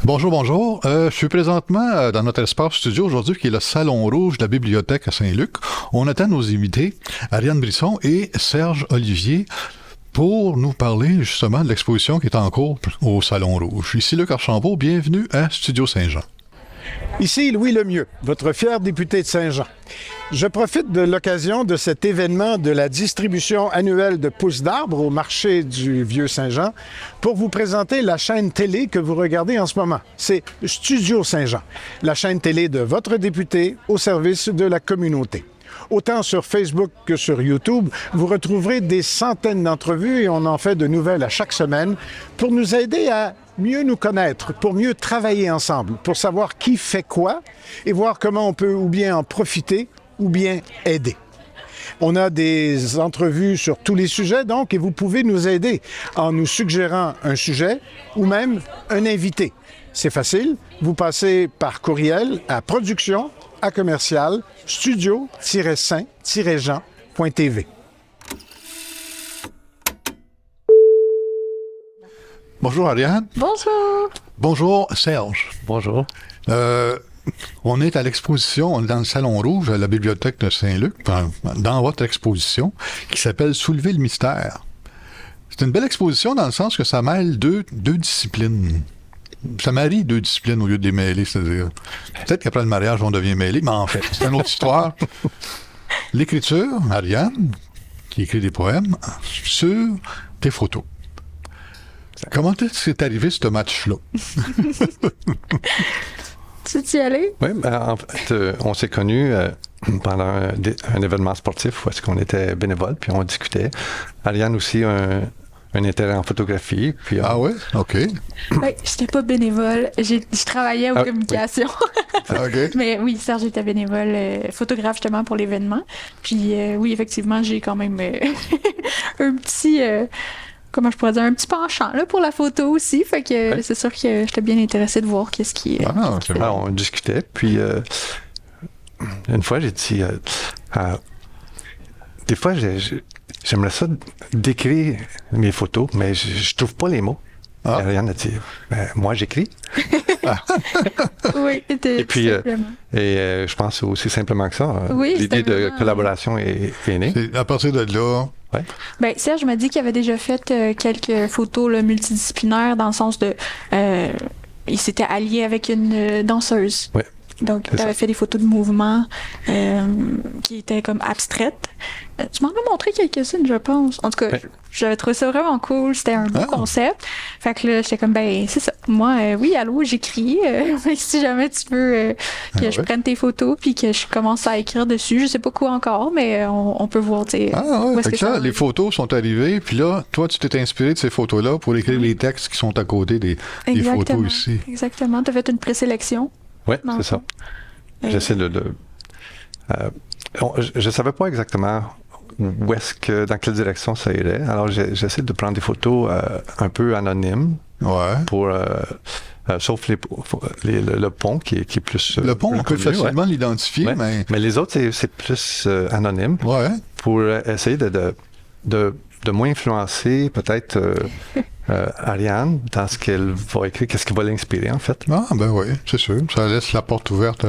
Bonjour, bonjour. Je suis présentement dans notre espace studio aujourd'hui qui est le Salon Rouge de la Bibliothèque à Saint-Luc. On attend nos invités, Ariane Brisson et Serge Olivier, pour nous parler justement de l'exposition qui est en cours au Salon Rouge. Ici Luc Archambault, bienvenue à Studio Saint-Jean. Ici Louis Lemieux, votre fier député de Saint-Jean. Je profite de l'occasion de cet événement de la distribution annuelle de pousses d'arbres au marché du Vieux-Saint-Jean pour vous présenter la chaîne télé que vous regardez en ce moment. C'est Studio Saint-Jean, la chaîne télé de votre député au service de la communauté. Autant sur Facebook que sur YouTube, vous retrouverez des centaines d'entrevues et on en fait de nouvelles à chaque semaine pour nous aider à mieux nous connaître, pour mieux travailler ensemble, pour savoir qui fait quoi et voir comment on peut ou bien en profiter ou bien aider. On a des entrevues sur tous les sujets, donc, et vous pouvez nous aider en nous suggérant un sujet ou même un invité. C'est facile, vous passez par courriel à production@studio-saint-jean.tv. Bonjour Ariane. Bonjour. Bonjour Serge. Bonjour. On est à l'exposition, on est dans le Salon Rouge à la Bibliothèque de Saint-Luc, dans votre exposition, qui s'appelle Soulever le mystère. C'est une belle exposition dans le sens que ça mêle deux disciplines. Ça marie deux disciplines au lieu de les mêler, c'est-à-dire. Peut-être qu'après le mariage, on devient mêlé, mais en fait, c'est une autre histoire. L'écriture, Ariane, qui écrit des poèmes, sur tes photos. Comment est-ce que c'est arrivé ce match-là? Tu veux y aller? Oui, en fait, on s'est connus pendant un événement sportif où est-ce qu'on était bénévole, puis on discutait. Ariane aussi un intérêt en photographie. Puis, Ah oui? OK. Oui, j'étais pas bénévole. Je travaillais aux communications. Oui. OK. Mais oui, Serge était bénévole, photographe justement pour l'événement. Puis oui, effectivement, j'ai quand même un petit... comment je pourrais dire, un petit penchant là, pour la photo aussi. Fait que c'est sûr que j'étais bien intéressée de voir qu'est-ce qui... c'est bon. Alors, on discutait, puis une fois, j'ai dit... des fois, j'aimerais ça décrire mes photos, mais je trouve pas les mots. Ah. Ariane a dit, moi, j'écris. Oui, Et puis, simplement. je pense aussi simplement que ça. Oui, l'idée c'était de vraiment... collaboration est née. C'est à partir de là... Ouais. Ben, Serge m'a dit qu'il avait déjà fait quelques photos là, multidisciplinaires dans le sens de... il s'était allié avec une danseuse. Oui. Donc, il avait fait des photos de mouvement qui étaient comme abstraites. Tu m'en as montré quelques-unes, je pense. En tout cas, j'avais trouvé ça vraiment cool. C'était un beau concept. Fait que là, j'étais comme, ben, c'est ça. Moi, oui, allô, j'écris. Si jamais tu veux que je prenne tes photos puis que je commence à écrire dessus, je sais pas quoi encore, mais on peut voir, tu sais. Ah oui, où est-ce fait que que là, ça les photos sont arrivées, puis là, toi, tu t'es inspiré de ces photos-là pour écrire les textes qui sont à côté des photos ici. Exactement. Tu as fait une présélection. Oui, c'est ça. J'essaie je savais pas exactement dans quelle direction ça irait. Alors, j'essaie de prendre des photos un peu anonymes. Ouais. Pour, sauf le pont qui est plus... Le pont, on peut connu, facilement l'identifier, mais les autres, c'est plus anonyme. Ouais. Pour essayer de moins influencer peut-être Ariane dans ce qu'elle va écrire, qu'est-ce qui va l'inspirer en fait. Ah, ben oui, c'est sûr. Ça laisse la porte ouverte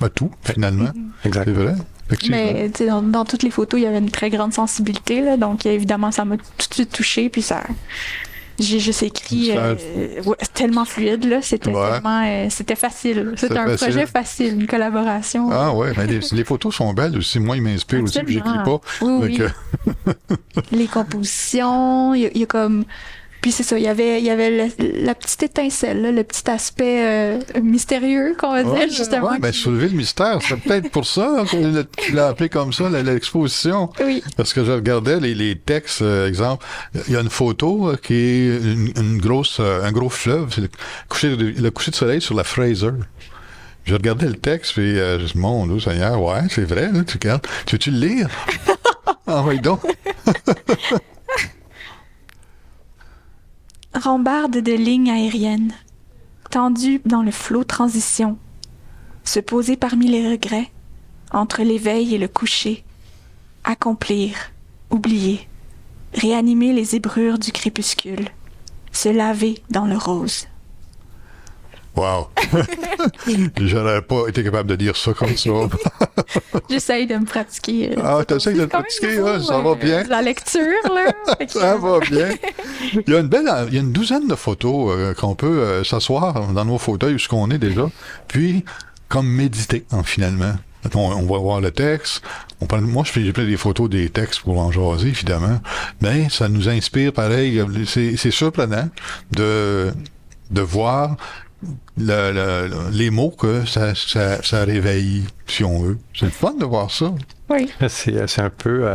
à tout, finalement. Exact. C'est vrai. Mais dans toutes les photos, il y avait une très grande sensibilité, là, donc évidemment, ça m'a tout de suite touchée, puis ça... J'ai juste écrit tellement fluide, là, c'était tellement... c'était facile. C'était un projet facile, une collaboration. Ah ouais, mais les photos sont belles aussi. Moi, ils m'inspirent aussi, puis j'écris pas. Oui. Les compositions, il y a comme... Puis c'est ça, il y avait la petite étincelle, là, le petit aspect mystérieux, qu'on va dire, justement. Oui, mais soulever le mystère, c'est peut-être pour ça que tu l'as appelé comme ça, l'exposition. Oui. Parce que je regardais les textes, exemple, il y a une photo qui est un gros fleuve, c'est le coucher de soleil sur la Fraser. Je regardais le texte, puis je dis, mon Dieu Seigneur, ouais, c'est vrai, là, tu regardes. Tu veux-tu le lire? Ah oui, donc. Rambarde de lignes aériennes, tendue dans le flot transition, se poser parmi les regrets, entre l'éveil et le coucher, accomplir, oublier, réanimer les zébrures du crépuscule, se laver dans le rose. Wow! J'aurais pas été capable de dire ça comme ça. J'essaye de me pratiquer. Ah, t'essayes de te C'est quand même pratiquer, nouveau, ça va bien. La lecture, là. Fait que, Ça va bien. Il y a une douzaine de photos qu'on peut s'asseoir dans nos fauteuils où ce qu'on est déjà, puis comme méditer, finalement. On va voir le texte. Moi, j'ai pris des photos des textes pour en jaser, évidemment. Mais ça nous inspire pareil. C'est surprenant de voir les mots que ça réveille, si on veut. C'est le fun de voir ça. Oui. C'est un peu...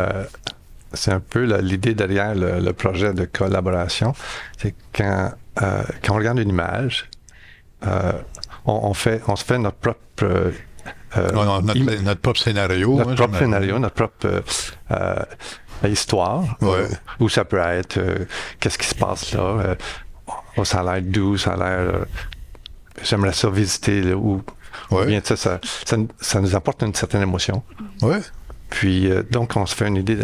l'idée derrière le projet de collaboration. C'est quand on regarde une image, on se fait notre propre... notre propre scénario. Notre propre scénario, notre propre histoire. Ouais. Où ça peut être, qu'est-ce qui se passe là, ça a l'air doux, ça a l'air... j'aimerais ça visiter, là, ou bien ça nous apporte une certaine émotion. Ouais. Puis, donc, on se fait une idée,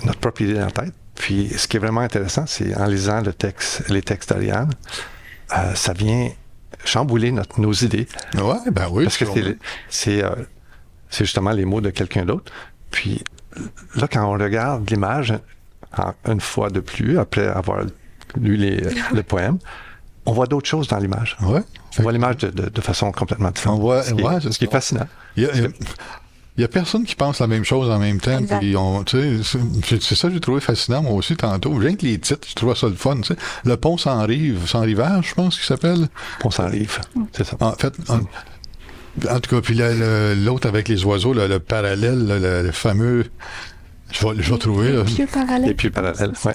notre propre idée dans la tête. Puis, ce qui est vraiment intéressant, c'est en lisant les textes d'Ariane, ça vient chambouler nos idées. Ouais, ben oui. Parce que c'est justement les mots de quelqu'un d'autre. Puis, là, quand on regarde l'image, une fois de plus, après avoir lu le poème, on voit d'autres choses dans l'image. Ouais. On voit l'image de façon complètement différente. On voit, ce qui est fascinant. Il y a personne qui pense la même chose en même temps. Puis c'est ça que j'ai trouvé fascinant, moi aussi, tantôt. Rien que les titres, je trouvais ça le fun. Tu sais. Le pont sans rivage, je pense qu'il s'appelle. Pont sans rive, c'est ça. En fait, en tout cas, puis l'autre avec les oiseaux, le parallèle, le fameux... Je vais trouver. Les pieux parallèles. Les pieux parallèles, oui.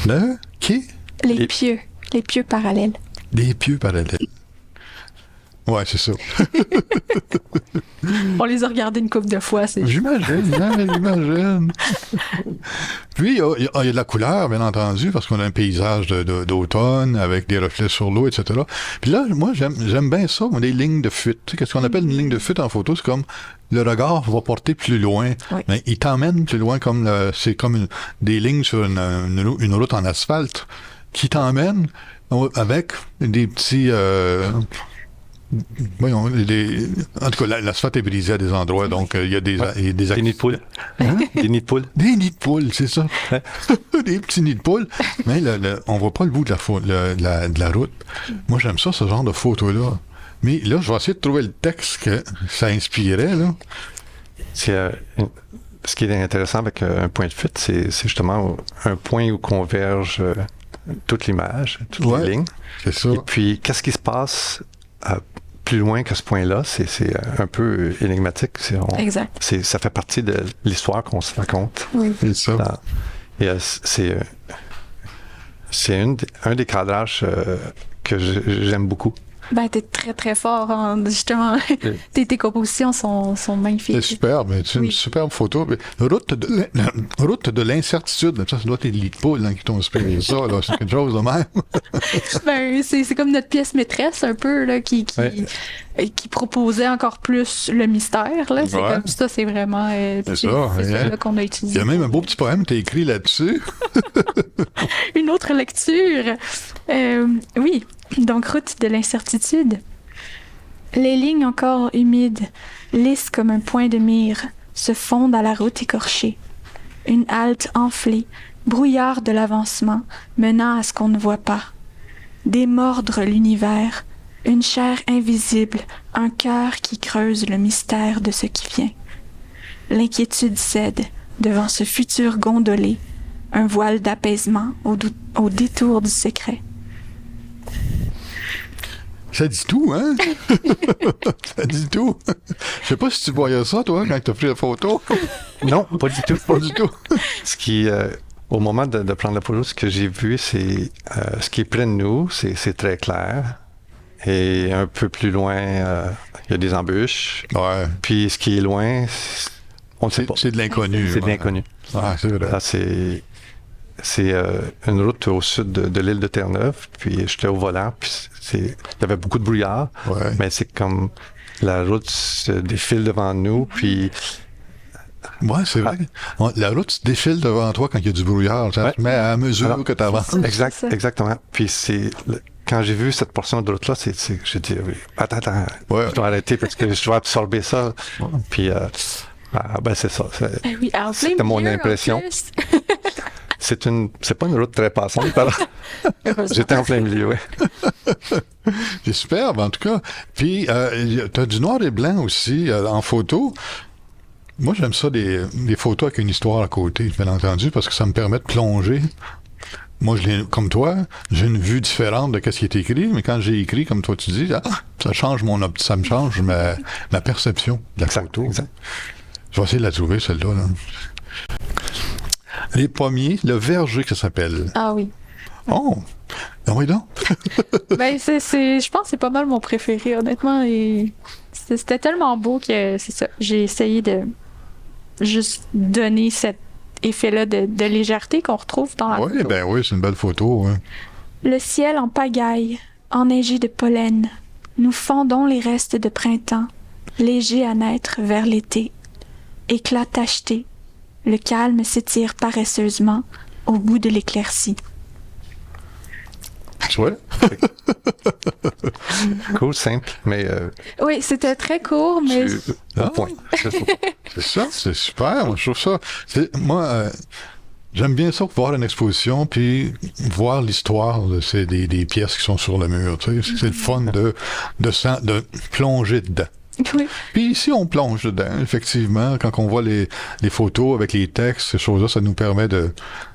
Le qui? Les pieux. Les pieux parallèles. Les pieux parallèles. Ouais, c'est ça. On les a regardés une couple de fois. J'imagine. Puis, il y a de la couleur, bien entendu, parce qu'on a un paysage d'automne avec des reflets sur l'eau, etc. Puis là, moi, j'aime bien ça, des lignes de fuite. Tu sais, qu'est-ce qu'on appelle une ligne de fuite en photo? C'est comme le regard va porter plus loin. Oui. Mais il t'emmène plus loin, c'est comme des lignes sur une route en asphalte qui t'emmène avec des petits... voyons, en tout cas, l'asphalte est brisé à des endroits, donc il y a des nids de poules. Des nids de poules. Des nids de poules, c'est ça. Des petits nids de poules. Mais on voit pas le bout de la route. Moi, j'aime ça, ce genre de photos-là. Mais là, je vais essayer de trouver le texte que ça inspirait, là. Ce qui est intéressant avec un point de fuite, c'est justement un point où converge toute l'image, toutes les lignes. C'est ça. Et puis, qu'est-ce qui se passe plus loin que ce point-là? C'est un peu énigmatique. Exact. Ça fait partie de l'histoire qu'on se raconte. Oui. C'est ça. Et c'est un des cadrages que j'aime beaucoup. Ben, t'es très, très fort, justement. Tes compositions sont magnifiques. C'est superbe, c'est une superbe photo. Route de l'incertitude, ça doit être les lits de poule qui t'ont inspiré ça, là. C'est quelque chose de même. Ben, c'est comme notre pièce maîtresse, un peu, là, qui proposait encore plus le mystère, là. C'est comme ça, c'est vraiment... c'est ça là, qu'on a utilisé. Il y a même un beau petit poème que t'as écrit là-dessus. Une autre lecture. Oui. Donc, route de l'incertitude. Les lignes encore humides, lisses comme un point de mire, se fondent à la route écorchée. Une halte enflée, brouillard de l'avancement, menant à ce qu'on ne voit pas. Démordre l'univers, une chair invisible, un cœur qui creuse le mystère de ce qui vient. L'inquiétude cède devant ce futur gondolé, un voile d'apaisement au détour du secret. Ça dit tout, hein? Ça dit tout. Je sais pas si tu voyais ça, toi, quand tu as pris la photo. Non, pas du tout. Pas du tout. Ce qui, au moment de prendre la photo, ce que j'ai vu, c'est ce qui est près de nous, c'est très clair. Et un peu plus loin, il y a des embûches. Ouais. Puis ce qui est loin, on ne sait pas. C'est de l'inconnu. C'est de l'inconnu. Ah, c'est vrai. Là, c'est une route au sud de l'île de Terre-Neuve, puis j'étais au volant, puis il y avait beaucoup de brouillard, mais c'est comme la route se défile devant nous, puis... Ouais, c'est vrai. La route se défile devant toi quand il y a du brouillard, ça se met à mesure que tu avances. Exactement. Puis quand j'ai vu cette portion de route-là, j'ai dit, oui, attends, Ouais. je dois arrêter parce que je dois absorber ça. Puis, ben c'est ça. Oui, en plein C'était mon milieu, en impression. plus. C'est pas une route très passante, alors Heureusement. j'étais en plein milieu, oui. C'est superbe, en tout cas. Puis, tu as du noir et blanc aussi en photo. Moi, j'aime ça, des photos avec une histoire à côté, bien entendu, parce que ça me permet de plonger. Moi, comme toi, j'ai une vue différente de ce qui est écrit, mais quand j'ai écrit, comme toi tu dis, ça change ça me change ma perception de la photo. Exact. Je vais essayer de la trouver, celle-là. Là. Les pommiers, le verger, que ça s'appelle. Ah oui. Oh! Ah oui, donc. Ben, je pense que c'est pas mal mon préféré, honnêtement. Et c'était tellement beau que c'est ça. J'ai essayé de juste donner cet effet-là de légèreté qu'on retrouve dans la Oui, photo. ben oui, c'est une belle photo. Hein. Le ciel en pagaille, enneigé de pollen, nous fendons les restes de printemps, légers à naître vers l'été. Éclat tacheté, le calme s'étire paresseusement au bout de l'éclaircie. Tu vois? Cool, simple, mais Oui, c'était très court, mais au point. C'est ça, c'est super. Moi, je trouve ça. Moi, j'aime bien ça, voir une exposition, puis voir l'histoire des pièces qui sont sur le mur. Tu sais. C'est le fun de plonger dedans. oui. Puis ici, on plonge dedans, effectivement. Quand on voit les photos avec les textes, ces choses-là, ça nous permet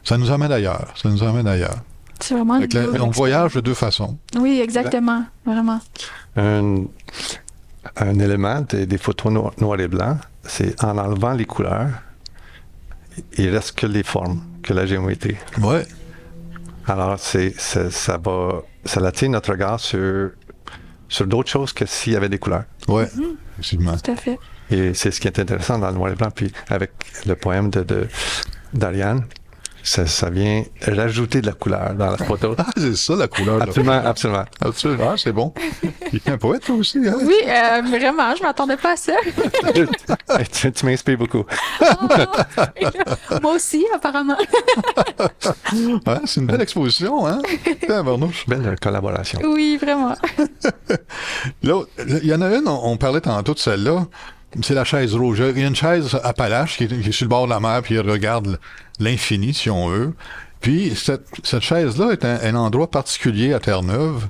ça nous amène ailleurs. Ça nous amène ailleurs. C'est vraiment Fait que on voyage de deux façons. Oui, exactement. Vraiment. Un élément des photos noir et blanc, c'est en enlevant les couleurs, il reste que les formes, que la géométrie. Ouais. Alors, ça attire notre regard sur d'autres choses que s'il y avait des couleurs. Ouais, effectivement. Tout à fait. Et c'est ce qui est intéressant dans le noir et blanc. Puis avec le poème d'Ariane, ça vient rajouter de la couleur dans la photo. Ah, c'est ça, la couleur. Là. Absolument, absolument. Absolument. Ah, c'est bon. Il est un poète, toi aussi, hein? Oui, vraiment, je m'attendais pas à ça. Tu m'inspires beaucoup. Moi aussi, apparemment. Ouais, c'est une belle exposition, hein? Tabarnouche. Belle collaboration. Oui, vraiment. Là, il y en a une, on parlait tantôt de celle-là. C'est la chaise rouge. Il y a une chaise Appalache qui est sur le bord de la mer, puis elle regarde l'infini, si on veut. Puis, cette chaise-là est un endroit particulier à Terre-Neuve.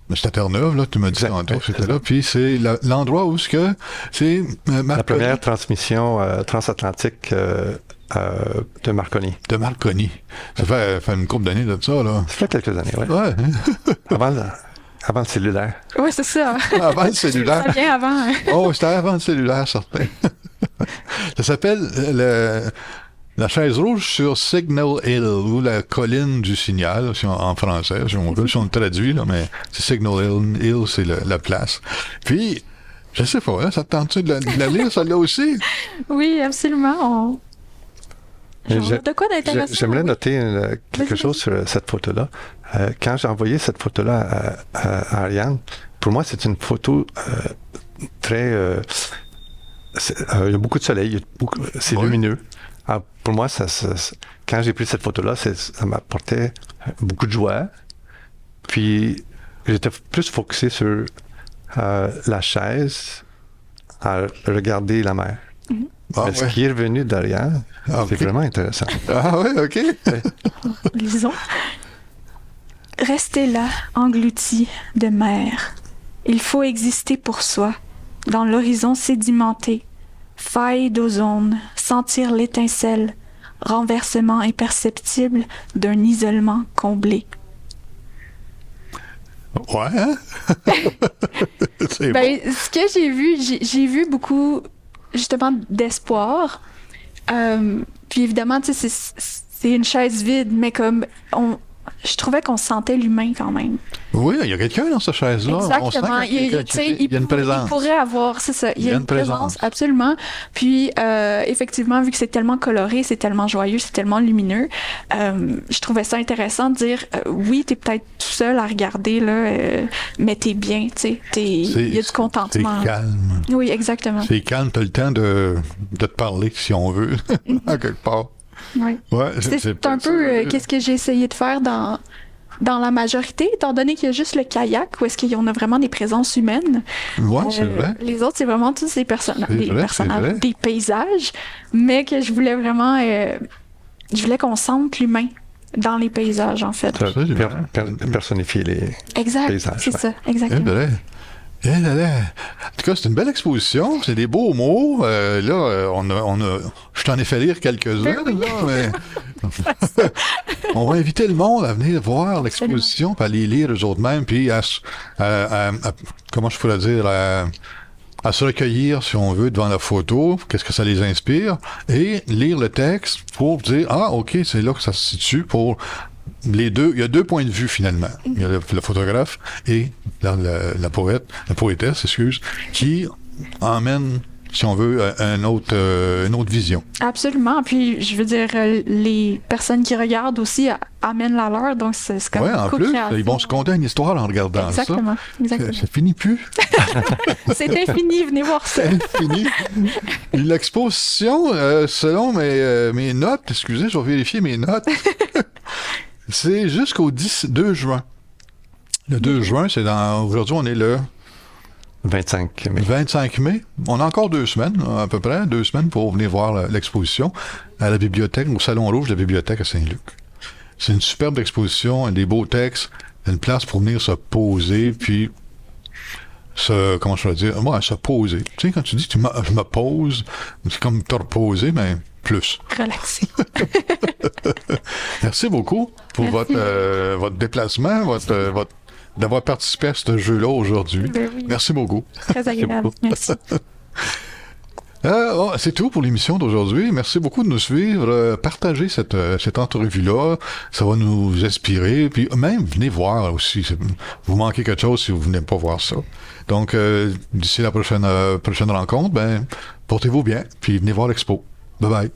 Mais c'est à Terre-Neuve, là, tu m'as dit tantôt, c'était là. Puis, c'est l'endroit où c'est La première transmission transatlantique de Marconi. de Marconi. Ça fait une couple d'années de ça, là. Ça fait quelques années, oui. Ouais. Avant le cellulaire. Oui, c'est ça. Avant le cellulaire. Ça vient avant. Hein. Oh, c'était avant le cellulaire, certain. Ça s'appelle la chaise rouge sur Signal Hill, ou la colline du signal, en français, si on veut, si on le traduit, là, mais c'est Signal Hill, c'est la place. Puis, je sais pas, hein, ça te tente-tu de la lire, celle-là aussi? Oui, absolument. De quoi d'intéressant? J'aimerais oui. noter quelque Vas-y, chose sur cette photo-là. Quand j'ai envoyé cette photo-là à Ariane, pour moi, c'est une photo très... il y a beaucoup de soleil, c'est lumineux. Alors, pour moi, quand j'ai pris cette photo-là, ça m'apportait beaucoup de joie. Puis, j'étais plus focusé sur la chaise, à regarder la mer. Ah, Mais ce qui est revenu derrière, c'est vraiment intéressant. Ah ouais, OK. Lisons. Restez là, engloutis de mer. Il faut exister pour soi, dans l'horizon sédimenté, faille d'ozone, sentir l'étincelle, renversement imperceptible d'un isolement comblé. Ouais, hein? C'est Ben, ce que j'ai vu beaucoup, justement, d'espoir. Puis évidemment, tu sais, c'est une chaise vide, mais comme je trouvais qu'on sentait l'humain quand même. Oui, il y a quelqu'un dans cette chaise-là. On sent Exactement. qu'il y a une présence. Il pourrait avoir, c'est ça. Il y a une présence, absolument. Puis, effectivement, vu que c'est tellement coloré, c'est tellement joyeux, c'est tellement lumineux, je trouvais ça intéressant de dire, oui, t'es peut-être tout seul à regarder, là, mais t'es bien, tu sais. Il y a du contentement. C'est calme. Oui, exactement. C'est calme, t'as le temps de te parler, si on veut, à quelque part. Oui. Ouais, C'est un peu qu'est-ce que j'ai essayé de faire dans dans la majorité, étant donné qu'il y a juste le kayak, où est-ce qu'on a vraiment des présences humaines. Ouais, c'est vrai. Les autres, c'est vraiment tous des C'est vrai, personnages, des paysages, mais que je voulais vraiment... je voulais qu'on sente l'humain dans les paysages, en fait. Personnifier les Exact, paysages. c'est ça, exactement. En tout cas, c'est une belle exposition. C'est des beaux mots. Je t'en ai fait lire quelques-uns, là, mais on va inviter le monde à venir voir l'exposition, puis à les lire eux autres mêmes, puis comment je pourrais dire, à se recueillir, si on veut, devant la photo, qu'est-ce que ça les inspire, et lire le texte pour dire, ah, OK, c'est là que ça se situe pour les deux. Il y a deux points de vue, finalement. Il y a le photographe et la poétesse, qui emmène, si on veut, une autre vision. Absolument. Puis, je veux dire, les personnes qui regardent aussi amènent la leur, donc c'est comme ouais, en plus, ils vont se conter une histoire en regardant exactement, ça. Exactement. Ça finit plus. C'est infini, venez voir ça. C'est infini. L'exposition, selon mes notes, excusez, je vais vérifier mes notes, c'est jusqu'au 2 juin. Le 2 juin, aujourd'hui, on est le 25 mai. 25 mai. On a encore 2 semaines, à peu près, 2 semaines pour venir voir l'exposition à la bibliothèque, au Salon Rouge de la bibliothèque à Saint-Luc. C'est une superbe exposition, des beaux textes, une place pour venir se poser, puis comment je vais dire, moi, se poser. Tu sais, quand tu dis je me pose, c'est comme te reposer, mais plus. Relaxé. Merci beaucoup pour votre déplacement, d'avoir participé à ce jeu-là aujourd'hui. Ben oui. Merci beaucoup. Très agréable. Merci. C'est tout pour l'émission d'aujourd'hui. Merci beaucoup de nous suivre. Partagez cette entrevue-là. Ça va nous inspirer. Puis même, venez voir aussi. Vous manquez quelque chose si vous venez pas voir ça. Donc, d'ici la prochaine rencontre, portez-vous bien. Puis venez voir l'expo. Bye bye.